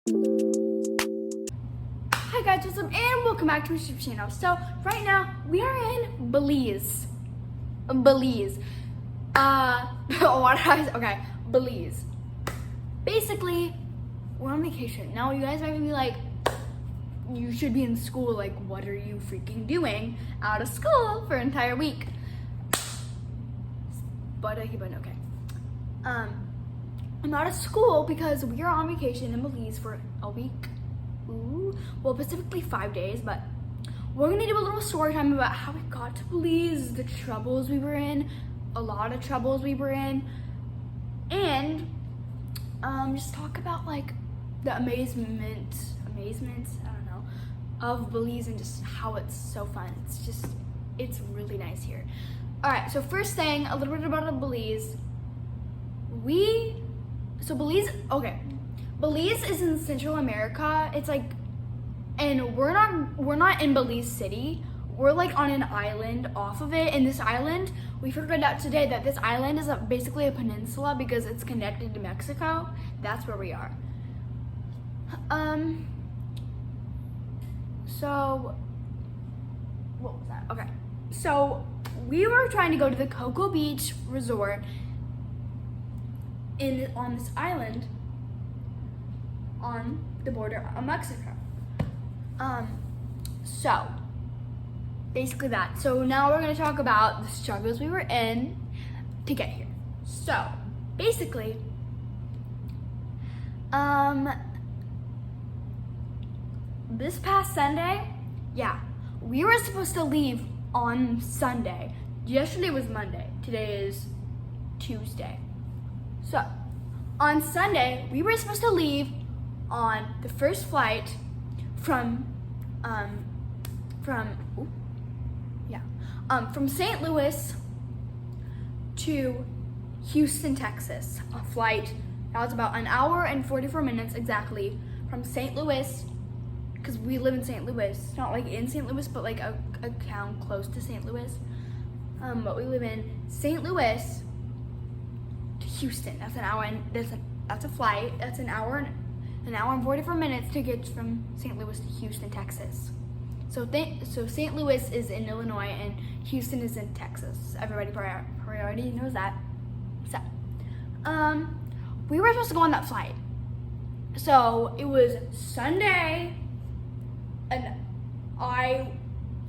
Hi guys, what's up, and welcome back to my YouTube channel. So right now we are in Belize. Belize. Belize. Basically, we're on vacation. Now you guys might be like, you should be in school. Like, what are you freaking doing out of school for an entire week? But okay. I'm out of school because we are on vacation in Belize for a week. Ooh. Well, specifically 5 days, but we're gonna do a little story time about how we got to Belize, the troubles we were in, a lot of troubles we were in, and just talk about like the amazement, I don't know, of Belize and just how it's so fun. It's really nice here. All right, so first thing, a little bit about Belize. Belize is in Central America. It's like, and we're not in Belize City. We're like on an island off of it. And this island, we figured out today that this island is basically a peninsula because it's connected to Mexico. That's where we are. So, what was that? Okay. So, we were trying to go to the Cocoa Beach Resort on this island on the border of Mexico. So basically that. So now we're gonna talk about the struggles we were in to get here. So basically, this past Sunday, we were supposed to leave on Sunday. Yesterday was Monday. Today is Tuesday. So on Sunday, we were supposed to leave on the first flight from St. Louis to Houston, Texas. A flight that was about an hour and 44 minutes exactly from St. Louis, because we live in St. Louis, not like in St. Louis, but like a town close to St. Louis. But we live in St. Louis to Houston. That's an hour, and that's a flight. That's an hour and 44 minutes to get from St. Louis to Houston, Texas. So St. Louis is in Illinois and Houston is in Texas. Everybody probably already knows that. So, we were supposed to go on that flight. So it was Sunday, and I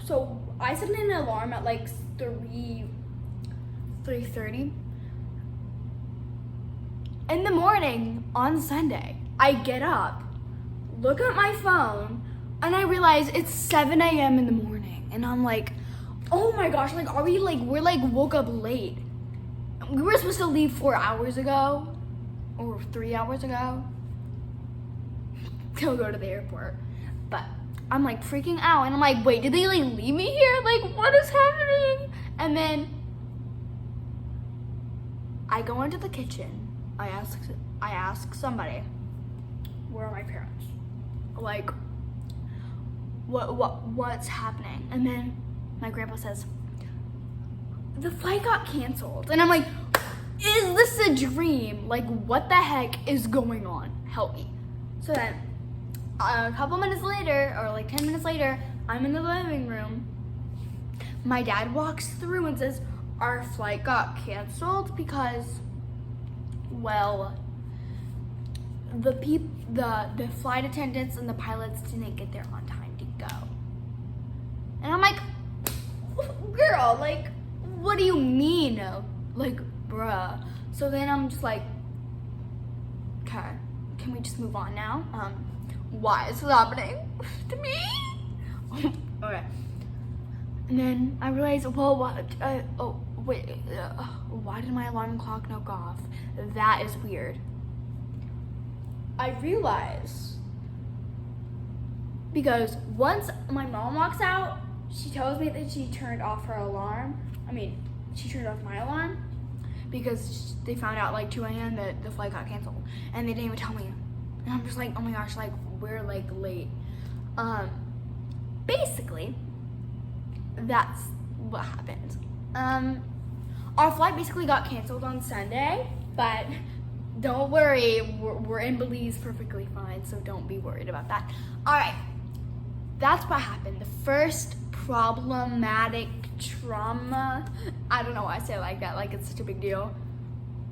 set an alarm at like 3:30 in the morning on Sunday. I get up, look at my phone, and I realize it's 7 a.m. in the morning. And I'm like, oh my gosh, like, we're woke up late. We were supposed to leave 4 hours ago, or 3 hours ago, to go to the airport. But I'm like freaking out, and I'm like, wait, did they like leave me here? Like, what is happening? And then I go into the kitchen. I ask somebody, where are my parents? Like, what's happening? And then my grandpa says, the flight got canceled. And I'm like, is this a dream? Like, what the heck is going on? Help me. So then a couple minutes later, or like 10 minutes later, I'm in the living room. My dad walks through and says, our flight got canceled because, well, the flight attendants and the pilots didn't get there on time to go. And I'm like, girl, like, what do you mean? Like, bruh. So then I'm just like, okay, can we just move on now? Why is this happening to me? Okay. And then I realized, well, why did my alarm clock not go off? That is weird. I realize because once my mom walks out, she tells me that she turned off her alarm. She turned off my alarm because they found out like 2 a.m. that the flight got canceled, and they didn't even tell me. And I'm just like, oh my gosh, like, we're like late. Basically, that's what happened. Our flight basically got canceled on Sunday, but don't worry. We're in Belize perfectly fine, so don't be worried about that. All right, that's what happened. The first problematic trauma. I don't know why I say it like that. Like it's such a big deal.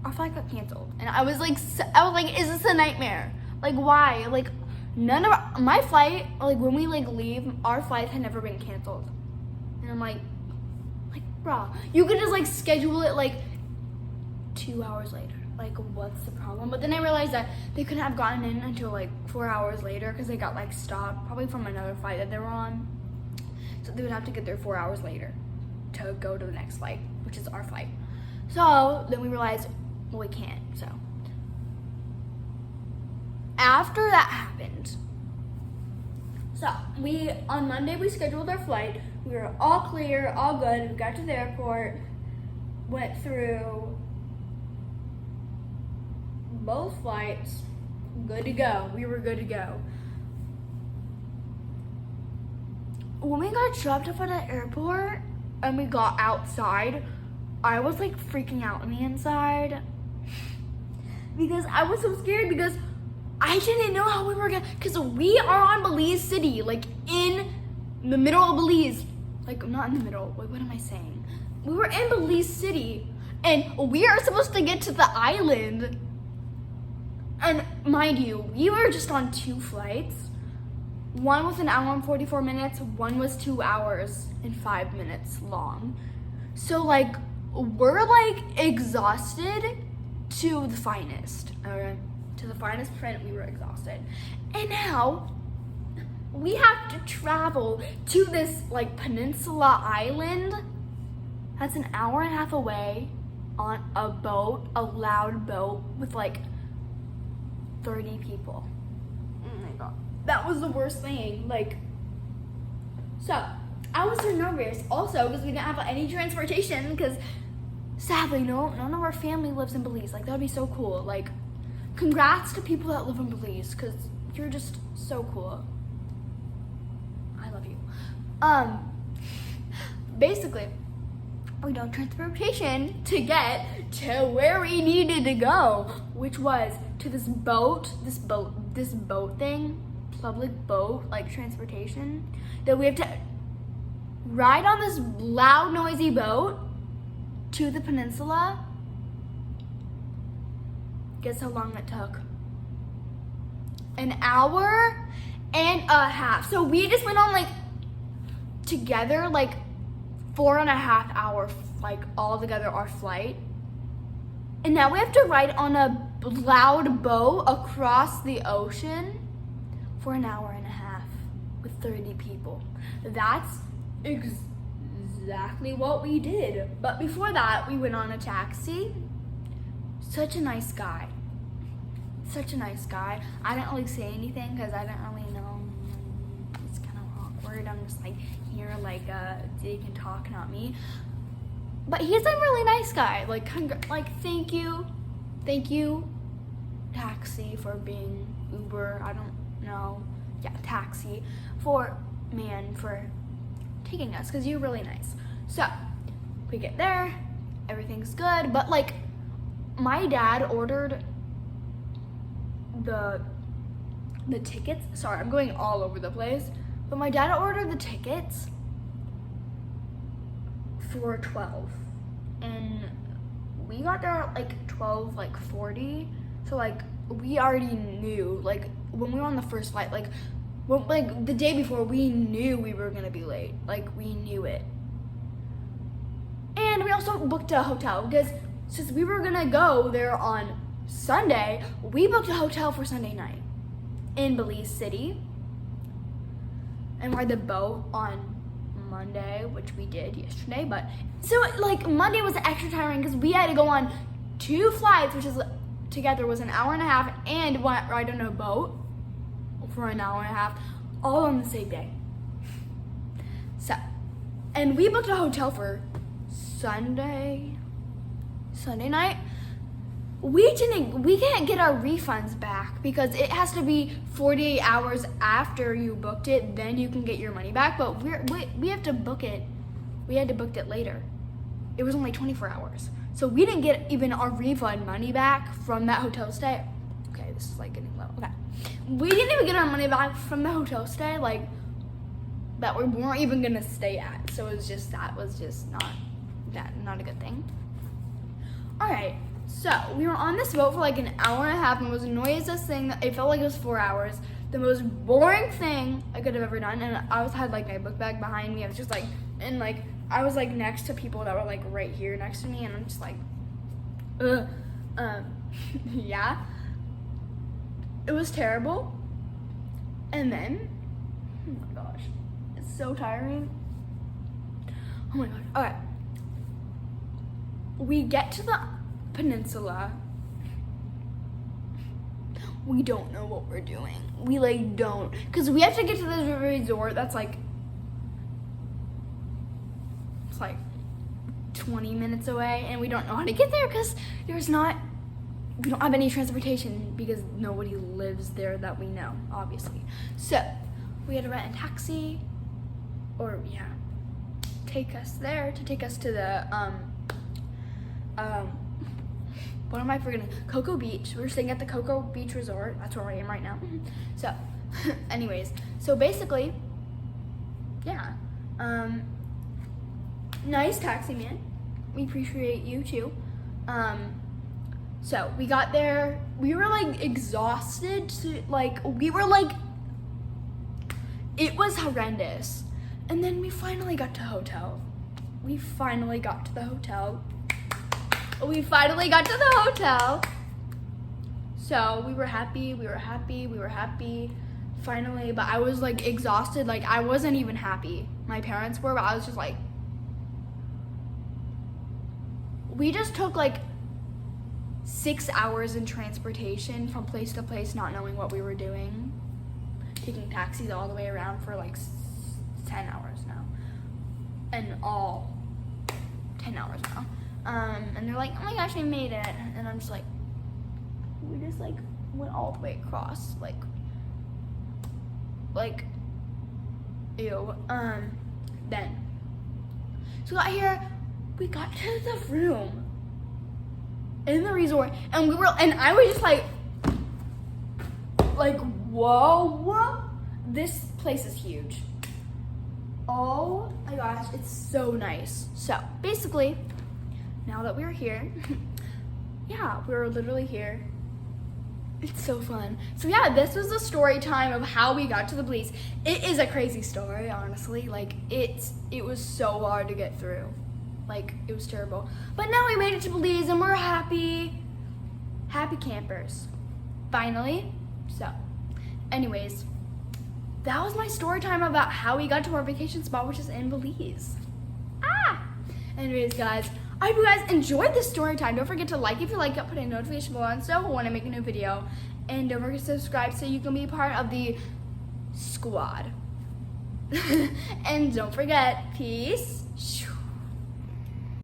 Our flight got canceled, and I was like, is this a nightmare? Like, why? Like, none of my flight, like when we like leave, our flight had never been canceled, and I'm like, bruh, you could just like schedule it like 2 hours later. Like, what's the problem? But then I realized that they couldn't have gotten in until like 4 hours later because they got like stopped, probably from another flight that they were on. So they would have to get there 4 hours later to go to the next flight, which is our flight. So then we realized, well, we can't. So after that happened, so on Monday we scheduled our flight. We were all clear, all good. We got to the airport, went through both flights, good to go. We were good to go. When we got dropped off at the airport and we got outside, I was like freaking out on the inside because I was so scared because I didn't know how we were gonna, because we are on Belize City, like in the middle of Belize. Like, not in the middle, wait, what am I saying? We were in Belize City and we are supposed to get to the island. And mind you, we were just on 2 flights. One was 1 hour and 44 minutes, one was 2 hours and 5 minutes long. So like, we're like exhausted to the finest, okay? To the finest print, we were exhausted. And now, we have to travel to this like peninsula island that's 1.5 hours away on a boat, a loud boat with like 30 people. Oh my god. That was the worst thing. Like, so I was so nervous also because we didn't have any transportation because sadly none of our family lives in Belize. Like, that would be so cool. Like, congrats to people that live in Belize because you're just so cool. I love you. Basically, we don't transportation to get to where we needed to go, which was to this boat thing, public boat, like transportation, that we have to ride on this loud, noisy boat to the peninsula. Guess how long it took? 1.5 hours. So we just went on like together like 4.5 hour like all together our flight, and now we have to ride on a loud boat across the ocean for 1.5 hours with 30 people. That's exactly what we did. But before that, we went on a taxi. Such a nice guy. Such a nice guy. I didn't really say anything because I didn't really know. It's kind of awkward. I'm just like here, like they can talk, not me. But he's a really nice guy. Like, thank you, taxi, for being Uber. I don't know. Yeah, taxi for taking us because you're really nice. So we get there, everything's good, but like my dad ordered the tickets. Sorry, I'm going all over the place. But my dad ordered the tickets for 12. And we got there at like 12:40. So like we already knew, like when we were on the first flight, like the day before, we knew we were gonna be late. Like, we knew it. And we also booked a hotel because since we were gonna go there on Sunday, we booked a hotel for Sunday night in Belize City and ride the boat on Monday, which we did yesterday. But so like Monday was extra tiring because we had to go on 2 flights, which is together was 1.5 hours, and ride on a boat for 1.5 hours, all on the same day. So, and we booked a hotel for Sunday night. We can't get our refunds back because it has to be 48 hours after you booked it, then you can get your money back. But we have to book it. We had to book it later. It was only 24 hours. So we didn't get even our refund money back from that hotel stay. Okay, this is like getting low. Okay. We didn't even get our money back from the hotel stay, like, that we weren't even gonna stay at. So it was just, that was just not a good thing. All right, so we were on this boat for like an hour and a half, and it was the noisiest thing. It felt like it was 4 hours. The most boring thing I could have ever done. And I had like my book bag behind me. I was just like, and like, I was like next to people that were like right here next to me, and I'm just like, yeah. It was terrible. And then, oh my gosh, it's so tiring. Oh my gosh, all right. We get to the peninsula. We don't know what we're doing. We like don't, because we have to get to this resort that's like, it's like 20 minutes away, and we don't know how to get there because we don't have any transportation because nobody lives there that we know, obviously. So we had to rent a taxi, or yeah, take us there to take us to the what am I forgetting? Cocoa Beach. We're staying at the Cocoa Beach Resort. That's where I am right now. So, anyways, so basically, yeah, nice taxi man. We appreciate you too. So we got there. We were like exhausted. It was horrendous. And then we finally got to hotel. We finally got to the hotel. So we were happy, finally, but I was like exhausted. Like, I wasn't even happy. My parents were, but I was just like, we just took like 6 hours in transportation from place to place, not knowing what we were doing, taking taxis all the way around for like 10 hours now, and all 10 hours now. And they're like, oh my gosh, we made it. And I'm just like, we just like went all the way across, like, ew. Then, so we got here, we got to the room in the resort, and I was just like, whoa, this place is huge. Oh my gosh, it's so nice. So basically, now that we're here, yeah, we're literally here. It's so fun. So yeah, this was the story time of how we got to the Belize. It is a crazy story, honestly. Like, it was so hard to get through. Like, it was terrible. But now we made it to Belize, and we're happy. Happy campers. Finally. So, anyways, that was my story time about how we got to our vacation spot, which is in Belize. Anyways, guys, I hope you guys enjoyed this story time. Don't forget to like if you like it, put a notification bell on so when I make a new video. And don't forget to subscribe so you can be part of the squad. And don't forget, peace